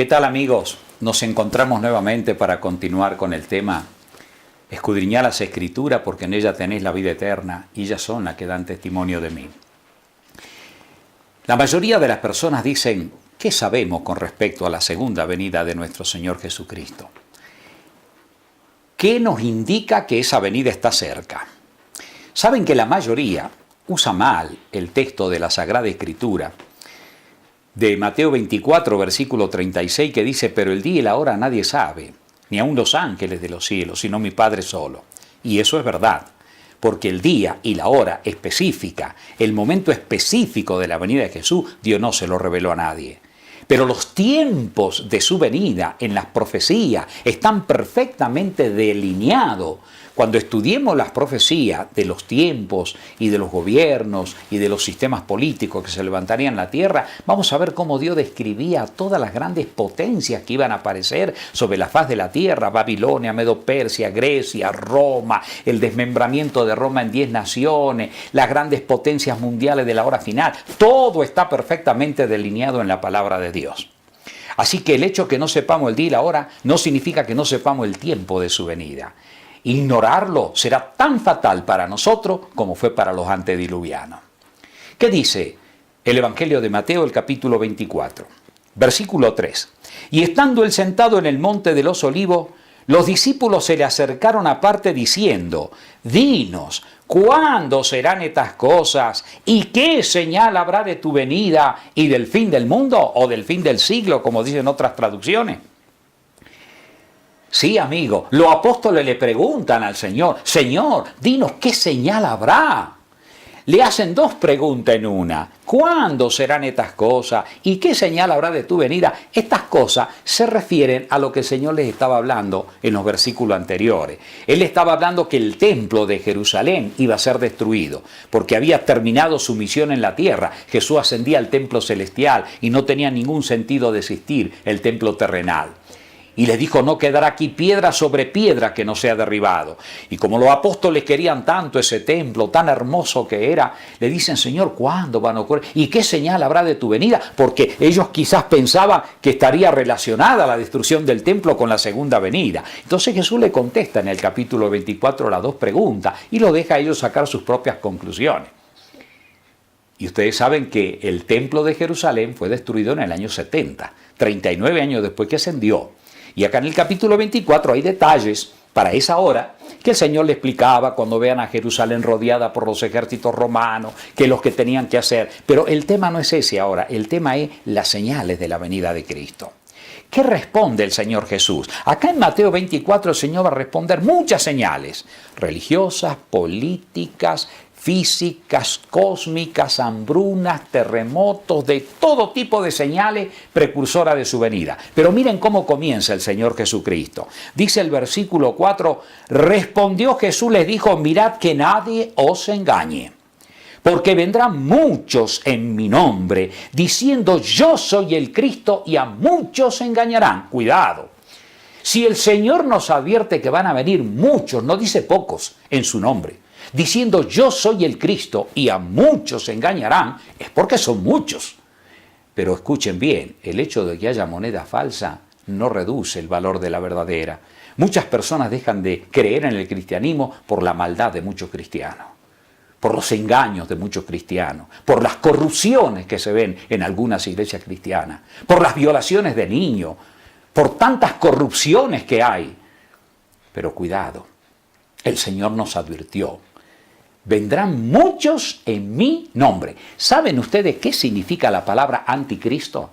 ¿Qué tal, amigos? Nos encontramos nuevamente para continuar con el tema escudriñar las Escrituras porque en ellas tenéis la vida eterna y ellas son las que dan testimonio de mí. La mayoría de las personas dicen, ¿qué sabemos con respecto a la segunda venida de nuestro Señor Jesucristo? ¿Qué nos indica que esa venida está cerca? Saben que la mayoría usa mal el texto de la Sagrada Escritura de Mateo 24, versículo 36, que dice, pero el día y la hora nadie sabe, ni aun los ángeles de los cielos, sino mi Padre solo. Y eso es verdad, porque el día y la hora específica, el momento específico de la venida de Jesús, Dios no se lo reveló a nadie. Pero los tiempos de su venida en las profecías están perfectamente delineados. Cuando estudiemos las profecías de los tiempos y de los gobiernos y de los sistemas políticos que se levantarían en la tierra, vamos a ver cómo Dios describía todas las grandes potencias que iban a aparecer sobre la faz de la tierra: Babilonia, Medo-Persia, Grecia, Roma, el desmembramiento de Roma en 10 naciones, las grandes potencias mundiales de la hora final. Todo está perfectamente delineado en la palabra de Dios. Así que el hecho que no sepamos el día y la hora no significa que no sepamos el tiempo de su venida. Ignorarlo será tan fatal para nosotros como fue para los antediluvianos. ¿Qué dice el Evangelio de Mateo, el capítulo 24? Versículo 3. Y estando él sentado en el monte de los Olivos, los discípulos se le acercaron aparte diciendo, dinos, ¿cuándo serán estas cosas? ¿Y qué señal habrá de tu venida y del fin del mundo o del fin del siglo, como dicen otras traducciones? Sí, amigo, los apóstoles le preguntan al Señor, Señor, dinos qué señal habrá. Le hacen dos preguntas en una. ¿Cuándo serán estas cosas? ¿Y qué señal habrá de tu venida? Estas cosas se refieren a lo que el Señor les estaba hablando en los versículos anteriores. Él estaba hablando que el templo de Jerusalén iba a ser destruido, porque había terminado su misión en la tierra. Jesús ascendía al templo celestial y no tenía ningún sentido de existir el templo terrenal. Y les dijo, no quedará aquí piedra sobre piedra que no sea derribado. Y como los apóstoles querían tanto ese templo, tan hermoso que era, le dicen, Señor, ¿cuándo van a ocurrir? ¿Y qué señal habrá de tu venida? Porque ellos quizás pensaban que estaría relacionada la destrucción del templo con la segunda venida. Entonces Jesús le contesta en el capítulo 24 las dos preguntas y lo deja a ellos sacar sus propias conclusiones. Y ustedes saben que el templo de Jerusalén fue destruido en el año 70, 39 años después que ascendió. Y acá en el capítulo 24 hay detalles para esa hora que el Señor le explicaba cuando vean a Jerusalén rodeada por los ejércitos romanos, que los que tenían que hacer. Pero el tema no es ese ahora, el tema es las señales de la venida de Cristo. ¿Qué responde el Señor Jesús? Acá en Mateo 24 el Señor va a responder muchas señales religiosas, políticas, físicas, cósmicas, hambrunas, terremotos, de todo tipo de señales precursoras de su venida. Pero miren cómo comienza el Señor Jesucristo. Dice el versículo 4, respondió Jesús, les dijo, mirad que nadie os engañe. Porque vendrán muchos en mi nombre, diciendo yo soy el Cristo, y a muchos engañarán. Cuidado. Si el Señor nos advierte que van a venir muchos, no dice pocos, en su nombre, diciendo yo soy el Cristo y a muchos engañarán, es porque son muchos. Pero escuchen bien, el hecho de que haya moneda falsa no reduce el valor de la verdadera. Muchas personas dejan de creer en el cristianismo por la maldad de muchos cristianos, por los engaños de muchos cristianos, por las corrupciones que se ven en algunas iglesias cristianas, por las violaciones de niños, por tantas corrupciones que hay. Pero cuidado, el Señor nos advirtió. Vendrán muchos en mi nombre. ¿Saben ustedes qué significa la palabra anticristo?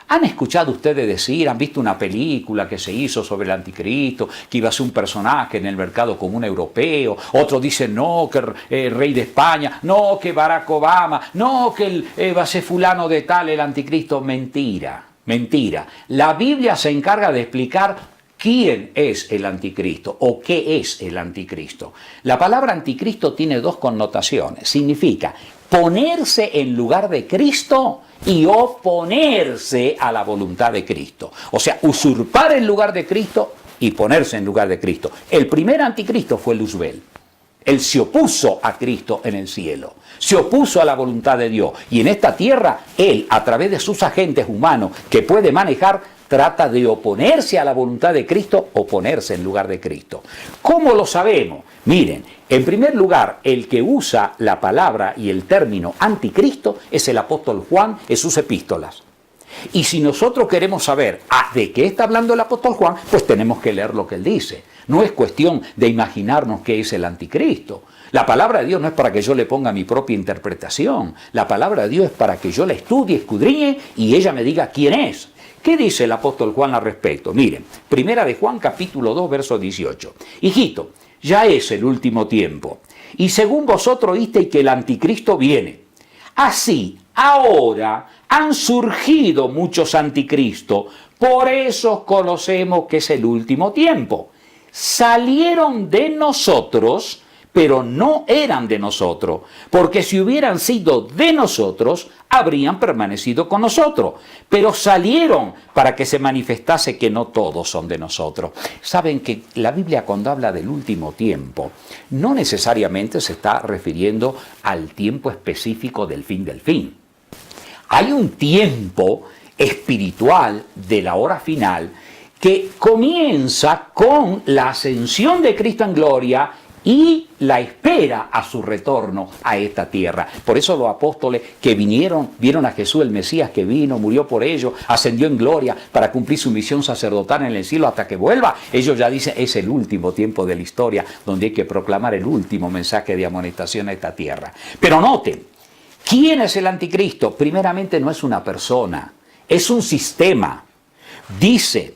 ¿Han escuchado ustedes decir, han visto una película que se hizo sobre el anticristo, que iba a ser un personaje en el mercado común europeo? Otros dicen, no, que el rey de España, no, que Barack Obama, no, que va a ser fulano de tal, el anticristo. Mentira, mentira. La Biblia se encarga de explicar ¿quién es el anticristo o qué es el anticristo? La palabra anticristo tiene dos connotaciones. Significa ponerse en lugar de Cristo y oponerse a la voluntad de Cristo. O sea, usurpar el lugar de Cristo y ponerse en lugar de Cristo. El primer anticristo fue Luzbel. Él se opuso a Cristo en el cielo, se opuso a la voluntad de Dios. Y en esta tierra, Él, a través de sus agentes humanos que puede manejar, trata de oponerse a la voluntad de Cristo o ponerse en lugar de Cristo. ¿Cómo lo sabemos? Miren, en primer lugar, el que usa la palabra y el término anticristo es el apóstol Juan en sus epístolas. Y si nosotros queremos saber de qué está hablando el apóstol Juan, pues tenemos que leer lo que él dice. No es cuestión de imaginarnos qué es el anticristo. La palabra de Dios no es para que yo le ponga mi propia interpretación. La palabra de Dios es para que yo la estudie, escudriñe y ella me diga quién es. ¿Qué dice el apóstol Juan al respecto? Miren, primera de Juan capítulo 2, verso 18. Hijito, ya es el último tiempo. Y según vosotros oísteis que el anticristo viene. Así, ahora han surgido muchos anticristos. Por eso conocemos que es el último tiempo. Salieron de nosotros, pero no eran de nosotros, porque si hubieran sido de nosotros, habrían permanecido con nosotros, pero salieron para que se manifestase que no todos son de nosotros. Saben que la Biblia, cuando habla del último tiempo, no necesariamente se está refiriendo al tiempo específico del fin del fin. Hay un tiempo espiritual de la hora final que comienza con la ascensión de Cristo en gloria y la espera a su retorno a esta tierra. Por eso los apóstoles que vinieron, vieron a Jesús el Mesías que vino, murió por ellos, ascendió en gloria para cumplir su misión sacerdotal en el cielo hasta que vuelva. Ellos ya dicen, es el último tiempo de la historia donde hay que proclamar el último mensaje de amonestación a esta tierra. Pero noten, ¿quién es el anticristo? Primeramente no es una persona, es un sistema. Dice,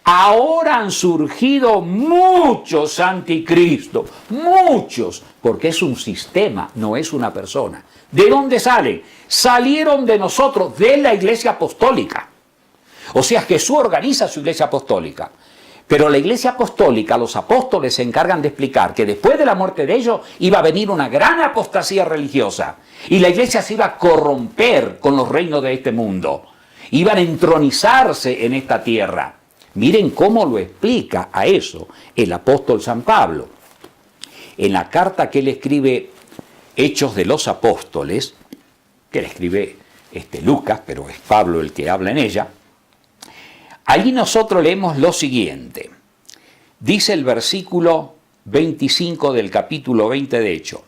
ahora han surgido muchos anticristos, muchos, porque es un sistema, no es una persona. ¿De dónde salen? Salieron de nosotros, de la iglesia apostólica. O sea, Jesús organiza su iglesia apostólica. Pero la iglesia apostólica, los apóstoles se encargan de explicar que después de la muerte de ellos iba a venir una gran apostasía religiosa. Y la iglesia se iba a corromper con los reinos de este mundo. Iban a entronizarse en esta tierra. Miren cómo lo explica a eso el apóstol San Pablo. En la carta que él escribe, Hechos de los Apóstoles, que le escribe Lucas, pero es Pablo el que habla en ella, allí nosotros leemos lo siguiente. Dice el versículo 25 del capítulo 20 de Hechos.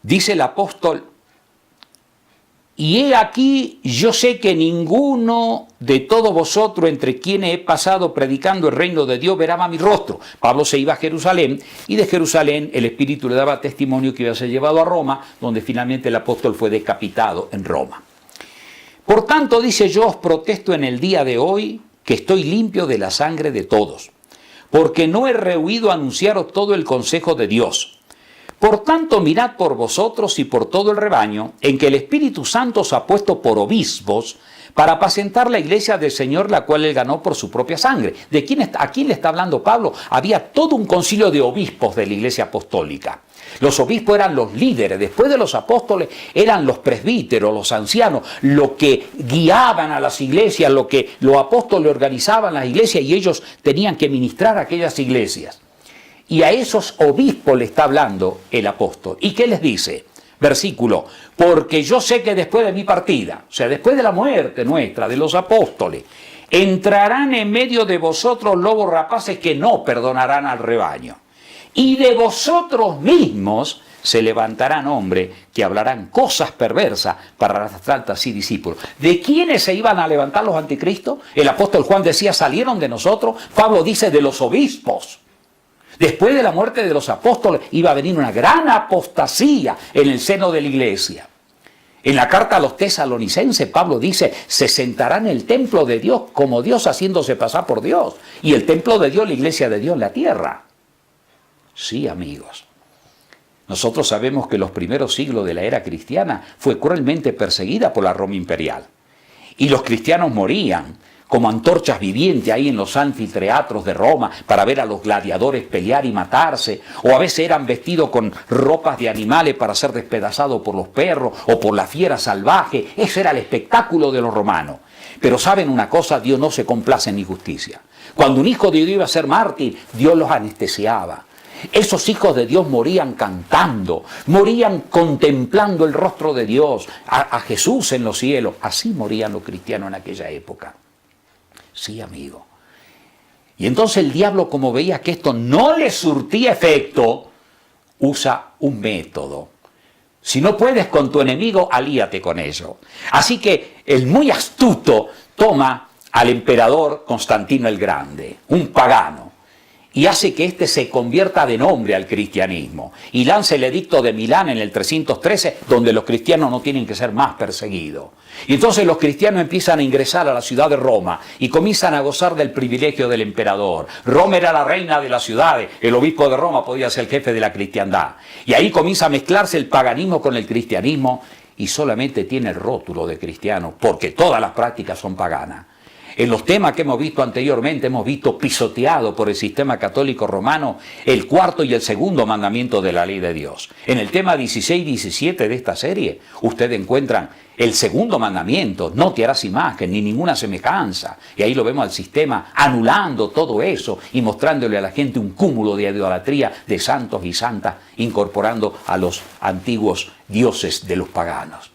Dice el apóstol, y he aquí, yo sé que ninguno de todos vosotros entre quienes he pasado predicando el reino de Dios verá más mi rostro. Pablo se iba a Jerusalén y de Jerusalén el Espíritu le daba testimonio que iba a ser llevado a Roma, donde finalmente el apóstol fue decapitado en Roma. Por tanto, dice, yo os protesto en el día de hoy que estoy limpio de la sangre de todos, porque no he rehuido anunciaros todo el consejo de Dios. Por tanto, mirad por vosotros y por todo el rebaño, en que el Espíritu Santo os ha puesto por obispos para apacentar la iglesia del Señor, la cual él ganó por su propia sangre. ¿A quién le está hablando Pablo? Había todo un concilio de obispos de la iglesia apostólica. Los obispos eran los líderes, después de los apóstoles eran los presbíteros, los ancianos, los que guiaban a las iglesias, lo que los apóstoles organizaban las iglesias y ellos tenían que ministrar a aquellas iglesias. Y a esos obispos le está hablando el apóstol. ¿Y qué les dice? Versículo, porque yo sé que después de mi partida, o sea, después de la muerte nuestra, de los apóstoles, entrarán en medio de vosotros lobos rapaces que no perdonarán al rebaño. Y de vosotros mismos se levantarán hombres que hablarán cosas perversas para arrastrar así discípulos. ¿De quiénes se iban a levantar los anticristos? El apóstol Juan decía, salieron de nosotros. Pablo dice, de los obispos. Después de la muerte de los apóstoles iba a venir una gran apostasía en el seno de la iglesia. En la carta a los tesalonicenses, Pablo dice, se sentará en el templo de Dios como Dios haciéndose pasar por Dios. Y el templo de Dios, la iglesia de Dios en la tierra. Sí, amigos. Nosotros sabemos que los primeros siglos de la era cristiana fue cruelmente perseguida por la Roma imperial. Y los cristianos morían como antorchas vivientes ahí en los anfiteatros de Roma para ver a los gladiadores pelear y matarse, o a veces eran vestidos con ropas de animales para ser despedazados por los perros o por la fiera salvaje. Ese era el espectáculo de los romanos. Pero saben una cosa, Dios no se complace en injusticia. Cuando un hijo de Dios iba a ser mártir, Dios los anestesiaba. Esos hijos de Dios morían cantando, morían contemplando el rostro de Dios, a Jesús en los cielos. Así morían los cristianos en aquella época. Sí, amigo. Y entonces el diablo, como veía que esto no le surtía efecto, usa un método. Si no puedes con tu enemigo, alíate con ello. Así que el muy astuto toma al emperador Constantino el Grande, un pagano, y hace que éste se convierta de nombre al cristianismo, y lanza el edicto de Milán en el 313, donde los cristianos no tienen que ser más perseguidos. Y entonces los cristianos empiezan a ingresar a la ciudad de Roma y comienzan a gozar del privilegio del emperador. Roma era la reina de las ciudades, el obispo de Roma podía ser el jefe de la cristiandad. Y ahí comienza a mezclarse el paganismo con el cristianismo, y solamente tiene el rótulo de cristiano, porque todas las prácticas son paganas. En los temas que hemos visto anteriormente, hemos visto pisoteado por el sistema católico romano el cuarto y el segundo mandamiento de la ley de Dios. En el tema 16 y 17 de esta serie, ustedes encuentran el segundo mandamiento: no te harás imagen ni ninguna semejanza. Y ahí lo vemos al sistema anulando todo eso y mostrándole a la gente un cúmulo de idolatría de santos y santas, incorporando a los antiguos dioses de los paganos.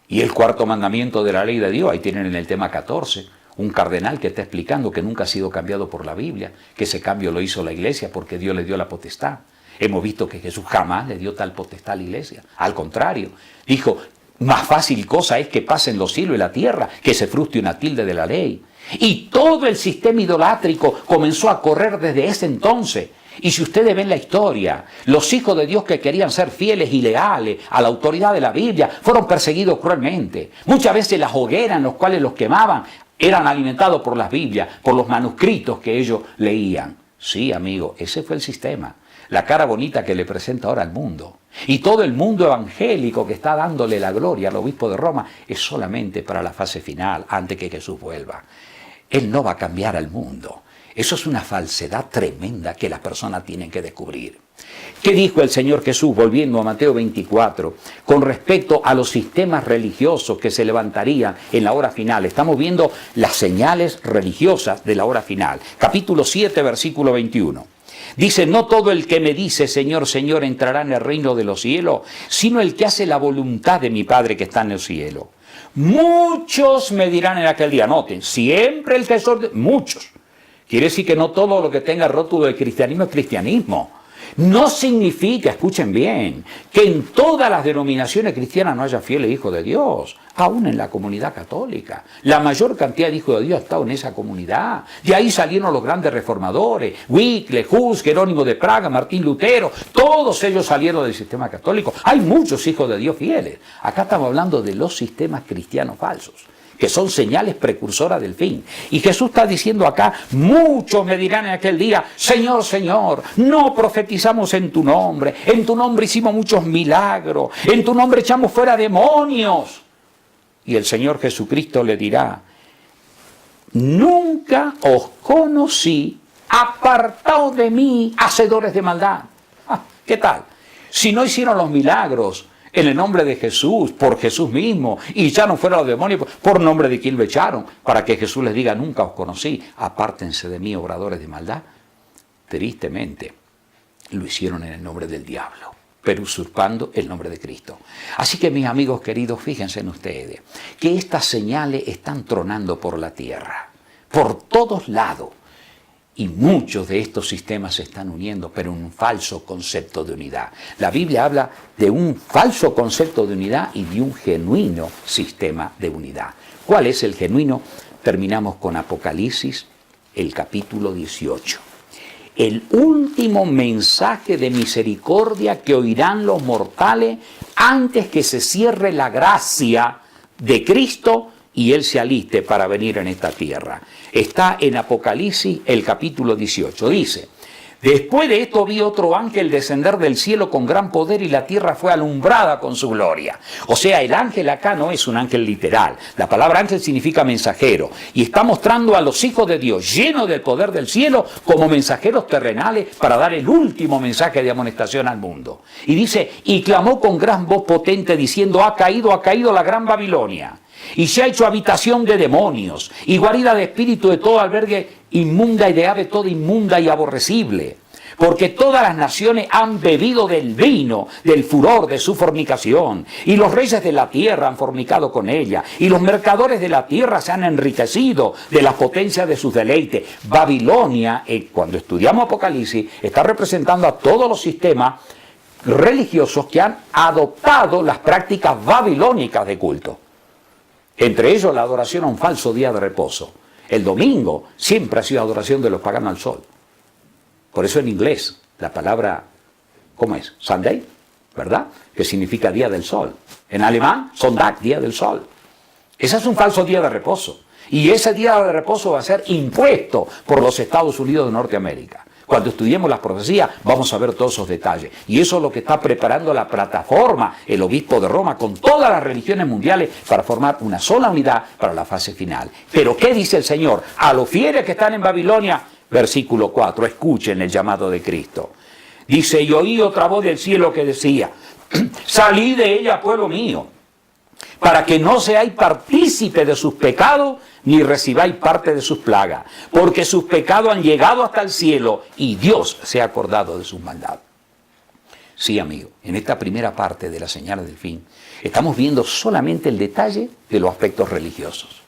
Y el cuarto mandamiento de la ley de Dios, ahí tienen en el tema 14, un cardenal que está explicando que nunca ha sido cambiado por la Biblia, que ese cambio lo hizo la Iglesia porque Dios le dio la potestad. Hemos visto que Jesús jamás le dio tal potestad a la Iglesia. Al contrario, dijo: más fácil cosa es que pasen los cielos y la tierra que se frustre una tilde de la ley. Y todo el sistema idolátrico comenzó a correr desde ese entonces. Y si ustedes ven la historia, los hijos de Dios que querían ser fieles y leales a la autoridad de la Biblia fueron perseguidos cruelmente. Muchas veces las hogueras en las cuales los quemaban eran alimentados por las Biblias, por los manuscritos que ellos leían. Sí, amigo, ese fue el sistema. La cara bonita que le presenta ahora al mundo. Y todo el mundo evangélico que está dándole la gloria al obispo de Roma es solamente para la fase final, antes que Jesús vuelva. Él no va a cambiar al mundo. Eso es una falsedad tremenda que las personas tienen que descubrir. ¿Qué dijo el Señor Jesús, volviendo a Mateo 24, con respecto a los sistemas religiosos que se levantarían en la hora final? Estamos viendo las señales religiosas de la hora final. Capítulo 7, versículo 21. Dice: no todo el que me dice Señor, Señor entrará en el reino de los cielos, sino el que hace la voluntad de mi Padre que está en el cielo. Muchos me dirán en aquel día. Noten, siempre el que es muchos. Quiere decir que no todo lo que tenga rótulo de cristianismo es cristianismo. No significa, escuchen bien, que en todas las denominaciones cristianas no haya fieles hijos de Dios, aún en la comunidad católica. La mayor cantidad de hijos de Dios ha estado en esa comunidad. De ahí salieron los grandes reformadores: Wycliffe, Hus, Jerónimo de Praga, Martín Lutero. Todos ellos salieron del sistema católico. Hay muchos hijos de Dios fieles. Acá estamos hablando de los sistemas cristianos falsos, que son señales precursoras del fin. Y Jesús está diciendo acá: muchos me dirán en aquel día, Señor, Señor, no profetizamos en tu nombre hicimos muchos milagros, en tu nombre echamos fuera demonios. Y el Señor Jesucristo le dirá: nunca os conocí, apartaos de mí, hacedores de maldad. ¿Qué tal? Si no hicieron los milagros en el nombre de Jesús, por Jesús mismo, y echaron fuera los demonios, por nombre de quien lo echaron, para que Jesús les diga: nunca os conocí, apártense de mí, obradores de maldad. Tristemente, lo hicieron en el nombre del diablo, pero usurpando el nombre de Cristo. Así que, mis amigos queridos, fíjense en ustedes, que estas señales están tronando por la tierra, por todos lados. Y muchos de estos sistemas se están uniendo, pero en un falso concepto de unidad. La Biblia habla de un falso concepto de unidad y de un genuino sistema de unidad. ¿Cuál es el genuino? Terminamos con Apocalipsis, el capítulo 18. El último mensaje de misericordia que oirán los mortales antes que se cierre la gracia de Cristo y Él se aliste para venir en esta tierra. Está en Apocalipsis el capítulo 18. Dice: después de esto vi otro ángel descender del cielo con gran poder y la tierra fue alumbrada con su gloria. O sea, el ángel acá no es un ángel literal. La palabra ángel significa mensajero. Y está mostrando a los hijos de Dios llenos del poder del cielo como mensajeros terrenales para dar el último mensaje de amonestación al mundo. Y dice: y clamó con gran voz potente diciendo: ha caído la gran Babilonia. Y se ha hecho habitación de demonios y guarida de espíritu de todo albergue inmunda y de ave toda inmunda y aborrecible. porque todas las naciones han bebido del vino, del furor de su fornicación, y los reyes de la tierra han fornicado con ella, y los mercaderes de la tierra se han enriquecido de las potencias de sus deleites. Babilonia, cuando estudiamos Apocalipsis, está representando a todos los sistemas religiosos que han adoptado las prácticas babilónicas de culto. Entre ellos la adoración a un falso día de reposo. El domingo siempre ha sido adoración de los paganos al sol. Por eso en inglés la palabra, ¿cómo es? Sunday, ¿verdad? Que significa día del sol. En alemán, Sonntag, día del sol. Ese es un falso día de reposo. Y ese día de reposo va a ser impuesto por los Estados Unidos de Norteamérica. Cuando estudiemos las profecías vamos a ver todos esos detalles. Y eso es lo que está preparando la plataforma, el obispo de Roma, con todas las religiones mundiales para formar una sola unidad para la fase final. Pero ¿qué dice el Señor? A los fieles que están en Babilonia, versículo 4, escuchen el llamado de Cristo. Dice, y oí otra voz del cielo que decía, salid de ella, pueblo mío, para que no seáis partícipe de sus pecados, ni recibáis parte de sus plagas, porque sus pecados han llegado hasta el cielo, y Dios se ha acordado de sus maldades. Sí, amigo, en esta primera parte de las señales del fin, estamos viendo solamente el detalle de los aspectos religiosos.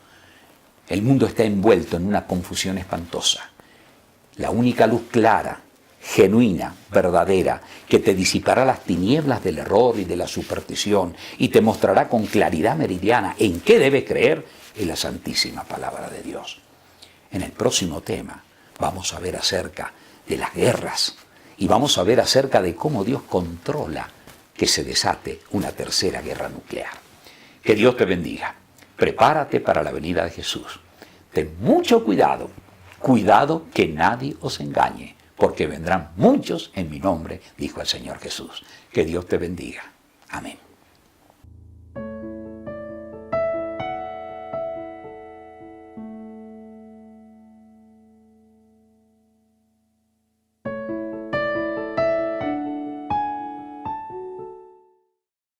El mundo está envuelto en una confusión espantosa. La única luz clara, genuina, verdadera, que te disipará las tinieblas del error y de la superstición y te mostrará con claridad meridiana en qué debes creer, es la santísima palabra de Dios. En el próximo tema vamos a ver acerca de las guerras y vamos a ver acerca de cómo Dios controla que se desate una tercera guerra nuclear. Que Dios te bendiga. Prepárate para la venida de Jesús. Ten mucho cuidado. Cuidado que nadie os engañe, porque vendrán muchos en mi nombre, dijo el Señor Jesús. Que Dios te bendiga. Amén.